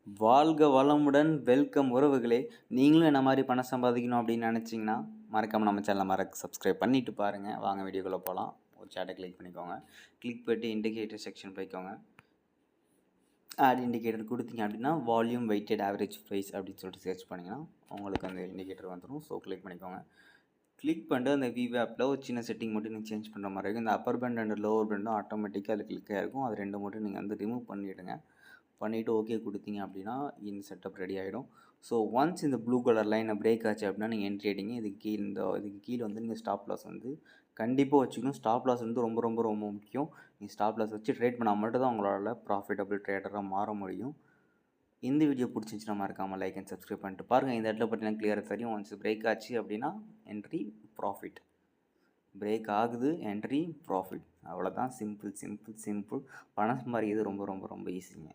வாழ்க வளமுடன், வெல்கம் உறவுகளே. நீங்களும் என்ன மாதிரி பணம் சம்பாதிக்கணும் அப்படின்னு நினச்சிங்கன்னா மறக்காமல் நம்ம சேனலை சப்ஸ்கிரைப் பண்ணிவிட்டு பாருங்கள். வாங்க வீடியோக்குள்ளே போகலாம். ஒரு சேட்டை கிளிக் பண்ணிக்கோங்க. கிளிக் பண்ணிட்டு இண்டிகேட்டர் செக்ஷன் போய்க்கோங்க. ஆட் இண்டிகேட்டர் கொடுத்தீங்க அப்படின்னா வால்யூம் வெயிட்டட் ஆவரேஜ் ப்ரைஸ் அப்படின்னு சொல்லிட்டு சர்ச் பண்ணிங்கன்னா உங்களுக்கு அந்த இண்டிகேட்டர் வந்துடும். ஸோ கிளிக் பண்ணிக்கோங்க. கிளிக் பண்ணிட்டு அந்த விவ் ஆப்பில் ஒரு சின்ன செட்டிங் மட்டும் நீங்கள் சேஞ்ச் பண்ணுற மாதிரி இருக்கும். இந்த அப்பர் பேண்ட் அண்ட் லோவர் பேண்டும் ஆட்டோமேட்டிக்காக அது கிளிக்காக இருக்கும். அது ரெண்டு மட்டும் நீங்கள் ரிமூவ் பண்ணிவிடுங்க. பண்ணிவிட்டு ஓகே கொடுத்தீங்க அப்படின்னா இந்த செட்டப் ரெடி ஆகிடும். ஸோ ஒன்ஸ் இந்த ப்ளூ கலர் லைனை பிரேக் ஆச்சு அப்படின்னா நீங்கள் என்ட்ரி ஆகிட்டீங்க. இதுக்கு கீழே நீங்கள் ஸ்டாப் லாஸ் கண்டிப்பாக வச்சுக்கணும். ஸ்டாப் லாஸ் ரொம்ப ரொம்ப ரொம்ப முக்கியம். நீங்கள் ஸ்டாப் லாஸ் வச்சு ட்ரேட் பண்ணால் மட்டும் தான் உங்களால் ப்ராஃபிட்டபிள் ட்ரேடராக மாற முடியும். இந்த வீடியோ பிடிச்சிருந்துச்சுன்னா மறக்காமல் லைக் அண்ட் சப்ஸ்கிரைப் பண்ணிட்டு பாருங்கள். இந்த இடத்துல பார்த்தீங்கன்னா கிளியராக தெரியும். ஒன்ஸ் பிரேக் ஆச்சு அப்படின்னா என்ட்ரி ப்ராஃபிட், பிரேக் ஆகுது என்ட்ரி ப்ராஃபிட். அவ்வளோதான். சிம்பிள். பணம் சம்பாதிக்கிறது ரொம்ப ரொம்ப ரொம்ப ஈஸிங்க.